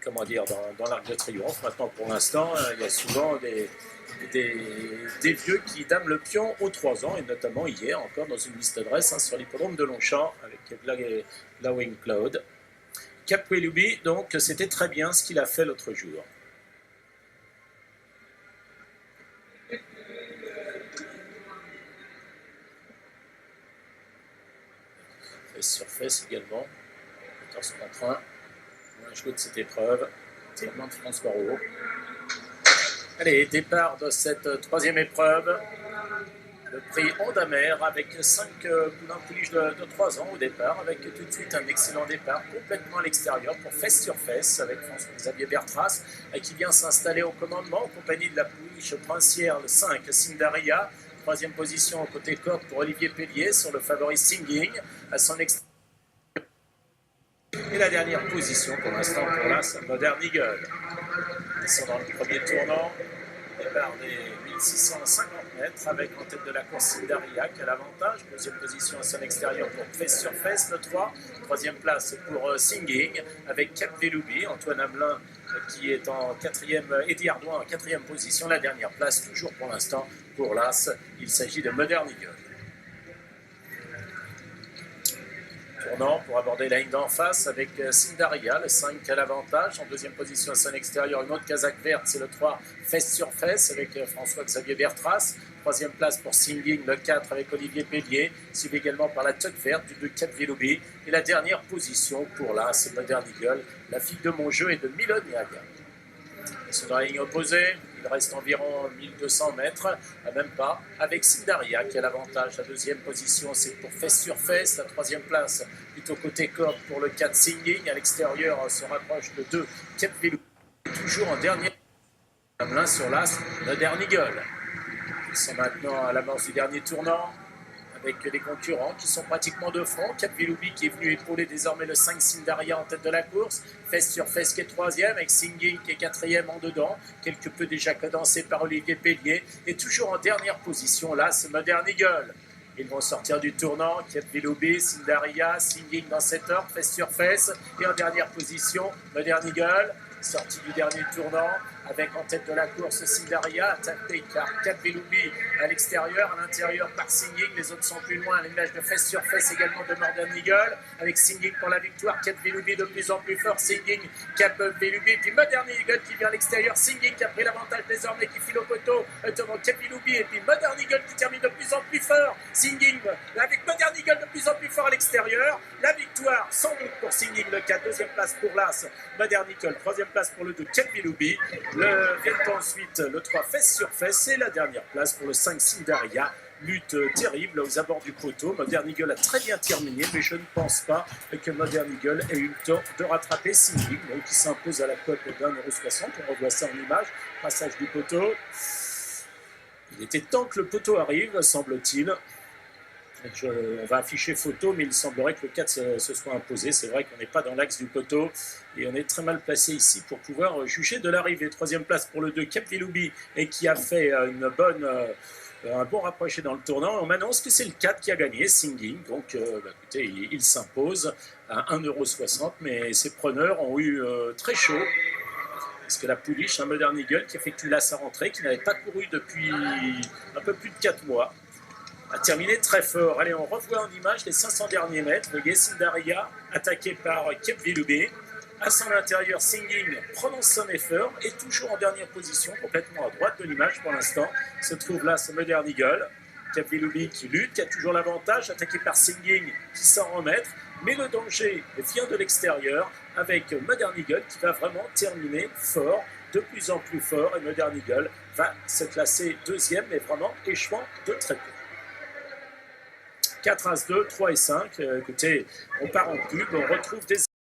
comment dire, dans l'Arc de Triomphe. Maintenant, pour l'instant, il y a souvent des vieux qui dament le pion aux 3 ans, et notamment hier, encore dans une liste d'adresses sur l'hippodrome de Longchamp avec Blowing Cloud. Cap Willoughby, donc, c'était très bien ce qu'il a fait l'autre jour. Surface également, 14 contre 1. On a joué de cette épreuve. Tellement de François Roux. Allez, départ de cette troisième épreuve. Le prix Ondamer avec 5 poulains pouliches de 3 ans au départ, avec tout de suite un excellent départ complètement à l'extérieur pour Fesse sur Fesse avec François-Xavier Bertras qui vient s'installer au commandement en compagnie de la pouliche princière, le 5 Sindaria. Troisième position au côté corde pour Olivier Pellier sur le favori Singing à son extérieur. Et la dernière position pour l'instant pour l'As Modern Eagle. Ils sont dans le premier tournant, départ des 1650 mètres avec en tête de la course Sindaria qui a l'avantage. Deuxième position à son extérieur pour Fesse sur Fesse, le 3. Troisième place pour Singing avec Cap Willoughby, Antoine Hamelin qui est en quatrième, Eddie Ardouin en quatrième position. La dernière place toujours pour l'instant pour l'As, il s'agit de Modern Eagle. Tournant pour aborder la ligne d'en face avec Sindaria, le 5 qui a l'avantage. En deuxième position à son extérieur, une autre casaque verte, c'est le 3 Fesse sur Fesse avec François-Xavier Bertras. Troisième place pour Singing, le 4 avec Olivier Pellier, suivi également par la tuque verte du 2 Cap Willoughby. Et la dernière position pour l'As Modern Eagle, la fille de mon jeu est de Miloniaga. Sur la ligne opposée, il reste environ 1200 mètres, même pas, avec Sindaria qui a l'avantage. La deuxième position, c'est pour Fesse sur Fesse. La troisième place, plutôt côté corde pour le 4 Singing. À l'extérieur, se rapproche de 2 Cap Willoughby. Toujours en dernier, l'un sur l'As, Modern Eagle. Ils sont maintenant à l'amorce du dernier tournant, avec les concurrents qui sont pratiquement de front. Cap Willoughby qui est venu épauler désormais le 5 Sindaria en tête de la course. Fesse sur Fesse qui est troisième, avec Singing qui est quatrième en dedans, quelque peu déjà cadencé par Olivier Pellier. Et toujours en dernière position, là, c'est Modern Eagle. Ils vont sortir du tournant, Cap Willoughby, Sindaria, Singing dans cet ordre, Fesse sur Fesse. Et en dernière position, Modern Eagle, sorti du dernier tournant, avec en tête de la course Sindaria, attaqué par Cap Willoughby à l'extérieur, à l'intérieur par Singing. Les autres sont plus loin, l'image de Fesse sur Fesse également de Modern Eagle, avec Singing pour la victoire, Cap Willoughby de plus en plus fort, Singing, Cap Willoughby, puis Modern Eagle qui vient à l'extérieur, Singing qui a pris l'avantage désormais, qui file au poteau devant Cap Willoughby, et puis Modern Eagle qui termine de plus en plus fort, Singing avec Modern Eagle de plus en plus fort à l'extérieur. La victoire sans doute pour Singing, le 4, deuxième place pour l'As Modern Eagle, troisième place pour le 2 Cap Willoughby. Vient ensuite le 3 Fesse sur Fesse et la dernière place pour le 5 Sindaria. Lutte terrible aux abords du poteau. Modern Eagle a très bien terminé, mais je ne pense pas que Modern Eagle ait eu le temps de rattraper Singing, qui s'impose à la cote de 1,60 €. On revoit ça en image. Passage du poteau. Il était temps que le poteau arrive, semble-t-il. On va afficher photo, mais il semblerait que le 4 se soit imposé. C'est vrai qu'on n'est pas dans l'axe du poteau et on est très mal placé ici pour pouvoir juger de l'arrivée. Troisième place pour le 2 Cap Willoughby et qui a fait un bon rapproché dans le tournant. On m'annonce que c'est le 4 qui a gagné, Singing. Donc, écoutez, il s'impose à 1,60 €, mais ses preneurs ont eu très chaud. Parce que la pouliche, un Modern Eagle qui effectue là sa rentrée, qui n'avait pas couru depuis un peu plus de 4 mois, a terminé très fort. Allez, on revoit en image les 500 derniers mètres. Le Sindaria, attaqué par Cap Willoughby. À son intérieur, Singing prononce son effort et toujours en dernière position, complètement à droite de l'image pour l'instant, se trouve là ce Modern Eagle. Cap Willoughby qui lutte, qui a toujours l'avantage, attaqué par Singing qui s'en remettre. Mais le danger vient de l'extérieur avec Modern Eagle qui va vraiment terminer fort, de plus en plus fort. Et Modern Eagle va se classer deuxième, mais vraiment échouant de très peu. 4 As 2, 3 et 5. Écoutez, on part en pub, on retrouve des